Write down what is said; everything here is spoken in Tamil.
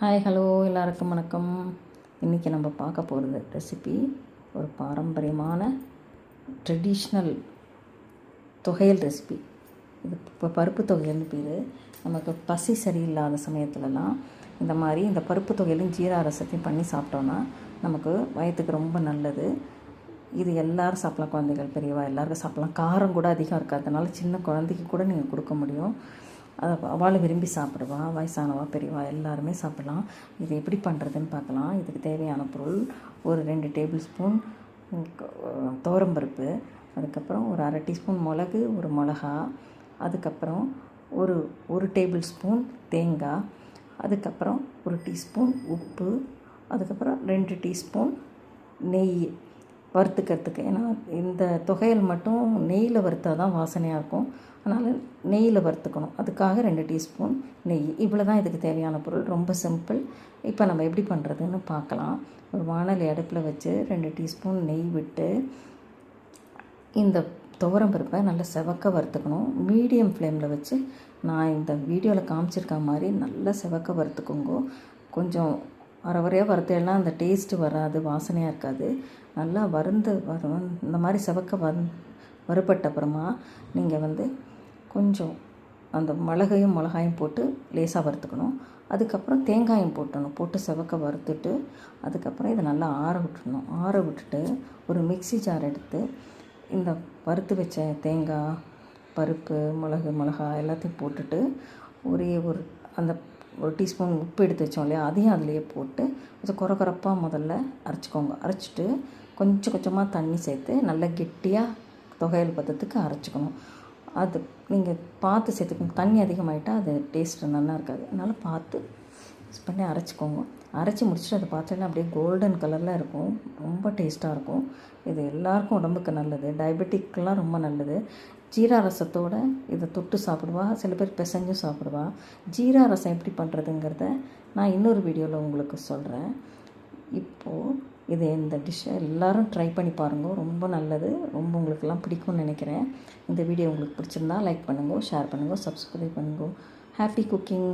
ஹாய் ஹலோ எல்லாருக்கும் வணக்கம். இன்றைக்கி நம்ம பார்க்க போகிறது ரெசிபி ஒரு பாரம்பரியமான ட்ரெடிஷ்னல் துவையல் ரெசிபி. இது இப்போ பருப்பு துவையல்னு பேர். நமக்கு பசி சரியில்லாத சமயத்துலலாம் இந்த பருப்பு துவையலும் ஜீரா ரசத்தையும் பண்ணி சாப்பிட்டோன்னா நமக்கு வயிற்றுக்கு ரொம்ப நல்லது. இது எல்லோரும் சாப்பிட்லாம், குழந்தைகள் பெரியவா எல்லாருக்கும் சாப்பிட்லாம். காரம் கூட அதிகம் இருக்காதனால சின்ன குழந்தைக்கு கூட நீங்கள் கொடுக்க முடியும். அவளை விரும்பி சாப்பிடுவா, வயசானவா பெரியவா எல்லாருமே சாப்பிட்லாம். இது எப்படி பண்ணுறதுன்னு பார்க்கலாம். இதுக்கு தேவையான பொருள் ஒரு 2 டேபிள் ஸ்பூன் துவரம்பருப்பு, அதுக்கப்புறம் ஒரு அரை டீஸ்பூன் மிளகு, ஒரு மிளகா, அதுக்கப்புறம் ஒரு டேபிள் ஸ்பூன் தேங்காய், அதுக்கப்புறம் ஒரு டீஸ்பூன் உப்பு, அதுக்கப்புறம் 2 டீஸ்பூன் நெய் வறுத்துக்கிறதுக்கு. ஏன்னா இந்த துவையல் மட்டும் நெய்யில் வறுத்தா தான் வாசனையாக இருக்கும், அதனால் நெய்யில் வறுத்துக்கணும். அதுக்காக 2 டீஸ்பூன் நெய். இவ்வளோ தான் இதுக்கு தேவையான பொருள். ரொம்ப சிம்பிள். இப்போ நம்ம எப்படி பண்ணுறதுன்னு பார்க்கலாம். ஒரு வாணலி அடுப்பில் வச்சு 2 டீஸ்பூன் நெய் விட்டு இந்த துவரம்பருப்பை நல்லா செவக்க வறுத்துக்கணும். மீடியம் ஃப்ளேமில் வச்சு நான் இந்த வீடியோவில் காமிச்சிருக்க மாதிரி நல்லா செவக்க வறுத்துக்கோங்க. கொஞ்சம் அரைவரையாக வறுத்தேன்னா அந்த டேஸ்ட்டு வராது, வாசனையாக இருக்காது. நல்லா வரும். இந்த மாதிரி செவக்க வறுபட்ட அப்புறமா நீங்கள் கொஞ்சம் அந்த மிளகாயும் போட்டு லேசாக வறுத்துக்கணும். அதுக்கப்புறம் தேங்காயும் போட்டு செவக்க வறுத்துட்டு அதுக்கப்புறம் இதை நல்லா ஆற விட்டுட்டு ஒரு மிக்ஸி ஜார் எடுத்து இந்த வறுத்து வச்ச தேங்காய், பருப்பு, மிளகா எல்லாத்தையும் போட்டுட்டு ஒரு டீஸ்பூன் உப்பு எடுத்து வச்சோம் இல்லையா, அதையும் அதிலேயே போட்டு கொஞ்சம் குறப்பாக முதல்ல அரைச்சிக்கோங்க. அரைச்சிட்டு கொஞ்சம் கொஞ்சமாக தண்ணி சேர்த்து நல்லா கெட்டியாக துவையல் பதத்துக்கு அரைச்சிக்கணும். அது நீங்கள் பார்த்து சேர்த்துக்கணும். தண்ணி அதிகமாகிட்டால் அது டேஸ்ட்டு நல்லா இருக்காது. அதனால் பார்த்து மிக்ஸ் பண்ணி அரைச்சிக்கோங்க. அரைச்சி முடிச்சுட்டு அதை பார்த்தோன்னா அப்படியே கோல்டன் கலரில் இருக்கும். ரொம்ப டேஸ்ட்டாக இருக்கும். இது எல்லாருக்கும் உடம்புக்கு நல்லது. டயபெட்டிக்கெலாம் ரொம்ப நல்லது. ஜீரா ரசத்தோடு இதை தொட்டு சாப்பிடுவா, சில பேர் பிசைஞ்சும் சாப்பிடுவா. ஜீரா ரசம் எப்படி பண்ணுறதுங்கிறத நான் இன்னொரு வீடியோவில் உங்களுக்கு சொல்கிறேன். இப்போது இந்த டிஷ்ஷை எல்லோரும் ட்ரை பண்ணி பாருங்கள். ரொம்ப நல்லது. ரொம்ப உங்களுக்கெல்லாம் பிடிக்கும்னு நினைக்கிறேன். இந்த வீடியோ உங்களுக்கு பிடிச்சிருந்தா லைக் பண்ணுங்க, ஷேர் பண்ணுங்க, சப்ஸ்கிரைப் பண்ணுங்க. Happy cooking.